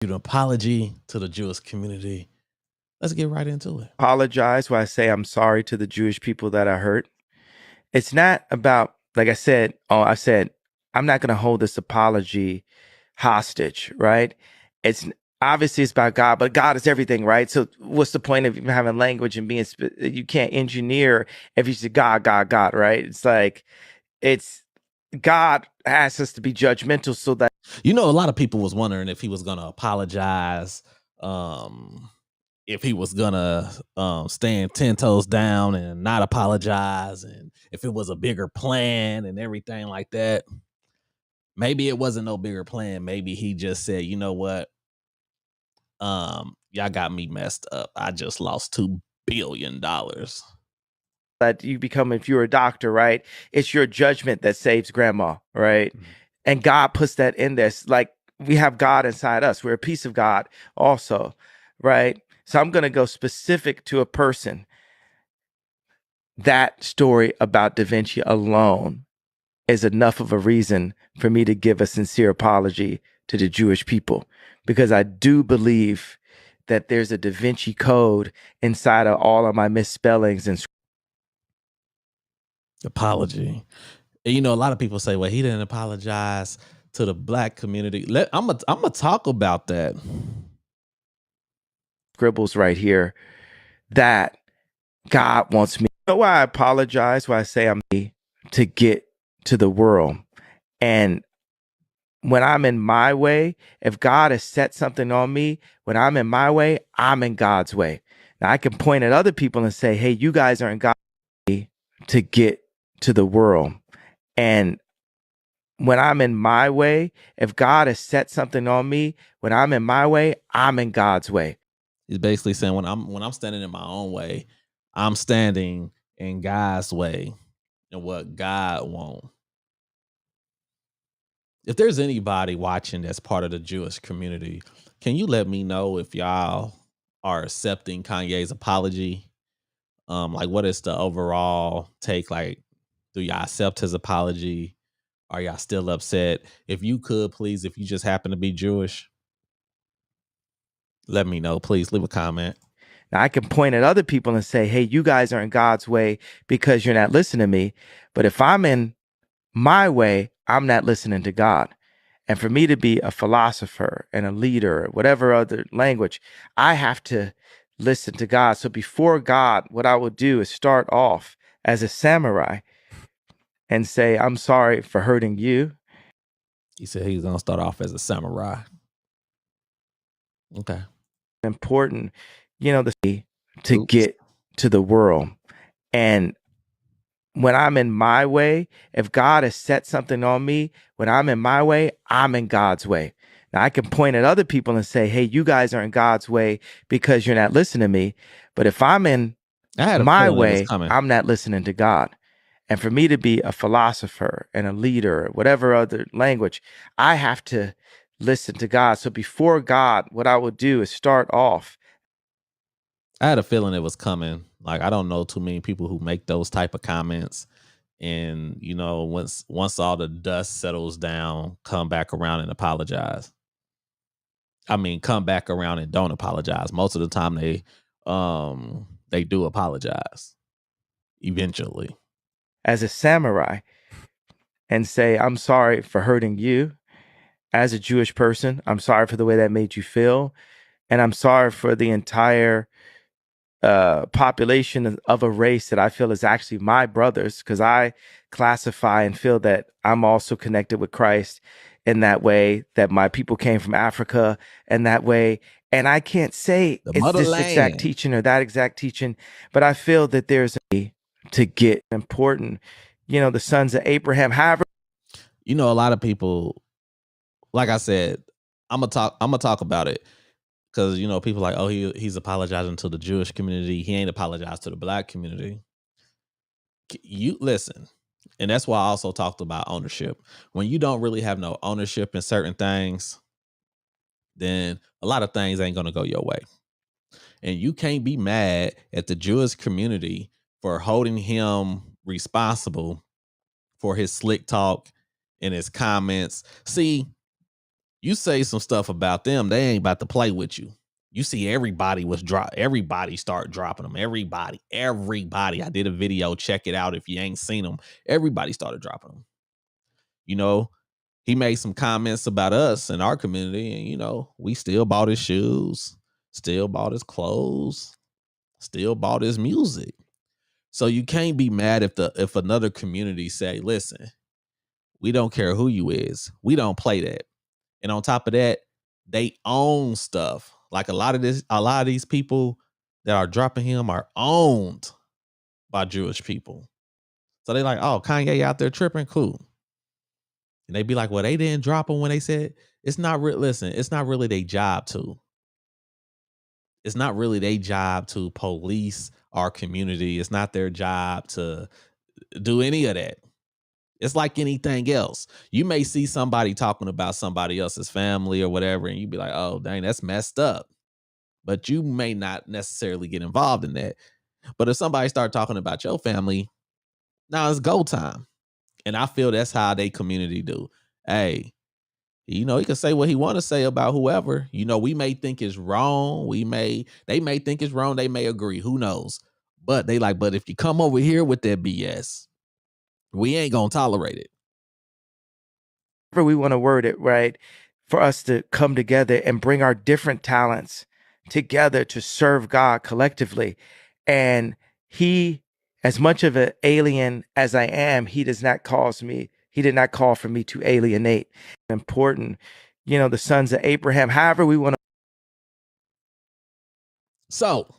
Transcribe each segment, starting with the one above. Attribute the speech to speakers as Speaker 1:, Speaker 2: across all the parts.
Speaker 1: An apology to the Jewish community. Let's get right into it.
Speaker 2: Apologize when I say I'm sorry to the Jewish people that I hurt. It's not about, like I said, I'm not going to hold this apology hostage, right? It's obviously it's about God, but God is everything, right? So what's the point of even having language and being, you can't engineer if you say God, God, God, right? It's like, it's God asks us to be judgmental so that,
Speaker 1: a lot of people was wondering if he was going to apologize, if he was gonna stand 10 toes down and not apologize, and if it was a bigger plan and everything like that. Maybe it wasn't no bigger plan. Maybe he just said, you know what, y'all got me messed up. I just lost $2 billion.
Speaker 2: that you become, if you're a doctor, right? It's your judgment that saves grandma, right?
Speaker 1: Mhm.
Speaker 2: And God puts that in there. It's like we have God inside us. We're a piece of God also, right? So I'm going to go specific to a person. That story about Da Vinci alone is enough of a reason for me to give a sincere apology to the Jewish people, because I do believe that there's a Da Vinci code inside of all of my misspellings and
Speaker 1: Apology. And, a lot of people say, well, he didn't apologize to the black community. I'm gonna talk about that.
Speaker 2: scribbles right here that God wants me. You know why I apologize? Why I say I'm to get to the world. And when I'm in my way, if God has set something on me, when I'm in my way, I'm in God's way. Now I can point at other people and say, hey, you guys are in God's way to get to the world. And when I'm in my way, if God has set something on me, when I'm in my way, I'm in God's way.
Speaker 1: He's basically saying when I'm standing in my own way, I'm standing in God's way and what God wants. If there's anybody watching that's part of the Jewish community, can you let me know if y'all are accepting Kanye's apology? Like, what is the overall take? Like, do y'all accept his apology? Are y'all still upset? If you could, please, if you just happen to be Jewish, let me know. Please leave a comment.
Speaker 2: Now, I can point at other people and say, hey, you guys are in God's way because you're not listening to me. But if I'm in my way, I'm not listening to God. And for me to be a philosopher and a leader, whatever other language, I have to listen to God. So before God, what I will do is start off as a samurai and say, I'm sorry for hurting you.
Speaker 1: He said he's gonna start off as a samurai. Okay.
Speaker 2: Important, to
Speaker 1: Oops.
Speaker 2: get to the world. And when I'm in my way, if God has set something on me, when I'm in my way, I'm in God's way. Now I can point at other people and say, hey, you guys are in God's way because you're not listening to me. But if I'm in
Speaker 1: I had a
Speaker 2: my
Speaker 1: feeling it was
Speaker 2: way,
Speaker 1: coming.
Speaker 2: I'm not listening to God. And for me to be a philosopher and a leader, whatever other language, I have to listen to God. So before God, what I will do is start off.
Speaker 1: I had a feeling it was coming. Like, I don't know too many people who make those type of comments, and once all the dust settles down, come back around and apologize. I mean, come back around and don't apologize. Most of the time, they do apologize eventually.
Speaker 2: As a samurai and say, I'm sorry for hurting you. As a Jewish person, I'm sorry for the way that made you feel. And I'm sorry for the entire population of a race that I feel is actually my brothers, because I classify and feel that I'm also connected with Christ in that way, that my people came from Africa in that way. And I can't say
Speaker 1: The
Speaker 2: it's this exact
Speaker 1: motherland.
Speaker 2: teaching or that exact teaching, but I feel that there's a to get important, the sons of Abraham, however.
Speaker 1: A lot of people, like I said, I'm gonna talk about it because people like, oh, he's apologizing to the Jewish community. He ain't apologized to the black community. You listen, and that's why I also talked about ownership. When you don't really have no ownership in certain things, then a lot of things ain't gonna go your way. And you can't be mad at the Jewish community for holding him responsible for his slick talk and his comments. See, You say some stuff about them, they ain't about to play with you. You see everybody start dropping them. Everybody. I did a video, check it out if you ain't seen them. Everybody started dropping them. You know, he made some comments about us and our community, and we still bought his shoes, still bought his clothes, still bought his music. So you can't be mad if another community say, listen, we don't care who you is. We don't play that. And on top of that, they own stuff. Like a lot of these people that are dropping him are owned by Jewish people. So they like, oh, Kanye out there tripping, cool. And they be like, well, they didn't drop him when they said it's not real. Listen, it's not really their job to. It's not really their job to police our community. It's not their job to do any of that. It's like anything else. You may see somebody talking about somebody else's family or whatever, and you be like, oh, dang, that's messed up. But you may not necessarily get involved in that. But if somebody start talking about your family, now it's go time. And I feel that's how they community do. Hey, he can say what he want to say about whoever. We may think it's wrong. They may think it's wrong. They may agree. Who knows? But they like, but if you come over here with that BS, we ain't gonna tolerate it.
Speaker 2: However we want to word it, right? For us to come together and bring our different talents together to serve God collectively. And he, as much of an alien as I am, he did not call for me to alienate. Important, the sons of Abraham, however we want to.
Speaker 1: So,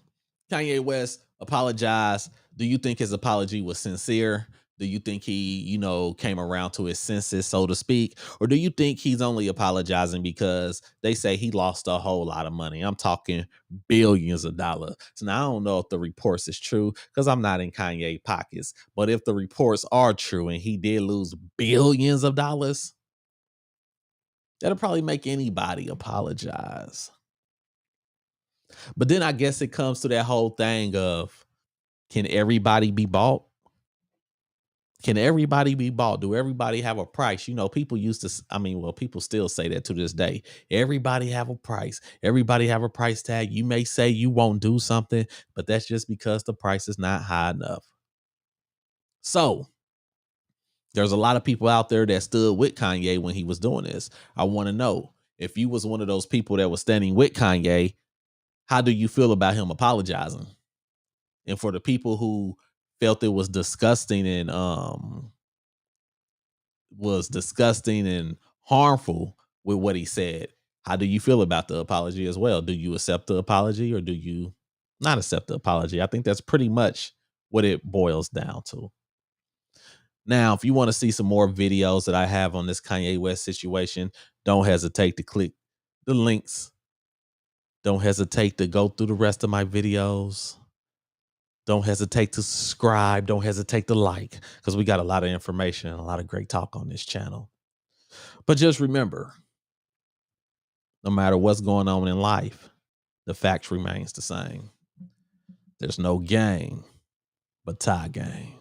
Speaker 1: Kanye West apologized. Do you think his apology was sincere? Do you think he, came around to his senses, so to speak? Or do you think he's only apologizing because they say he lost a whole lot of money? I'm talking billions of dollars. So now I don't know if the reports is true because I'm not in Kanye pockets. But if the reports are true and he did lose billions of dollars, that'll probably make anybody apologize. But then I guess it comes to that whole thing of, can everybody be bought? Can everybody be bought? Do everybody have a price? People used to, people still say that to this day. Everybody have a price. Everybody have a price tag. You may say you won't do something, but that's just because the price is not high enough. So there's a lot of people out there that stood with Kanye when he was doing this. I want to know, if you was one of those people that was standing with Kanye, how do you feel about him apologizing? And for the people who felt it was disgusting and harmful with what he said, how do you feel about the apology as well? Do you accept the apology or do you not accept the apology? I think that's pretty much what it boils down to. Now, if you want to see some more videos that I have on this Kanye West situation, don't hesitate to click the links. Don't hesitate to go through the rest of my videos. Don't hesitate to subscribe. Don't hesitate to like, because we got a lot of information and a lot of great talk on this channel. But just remember, no matter what's going on in life, the fact remains the same. There's no game but tie game.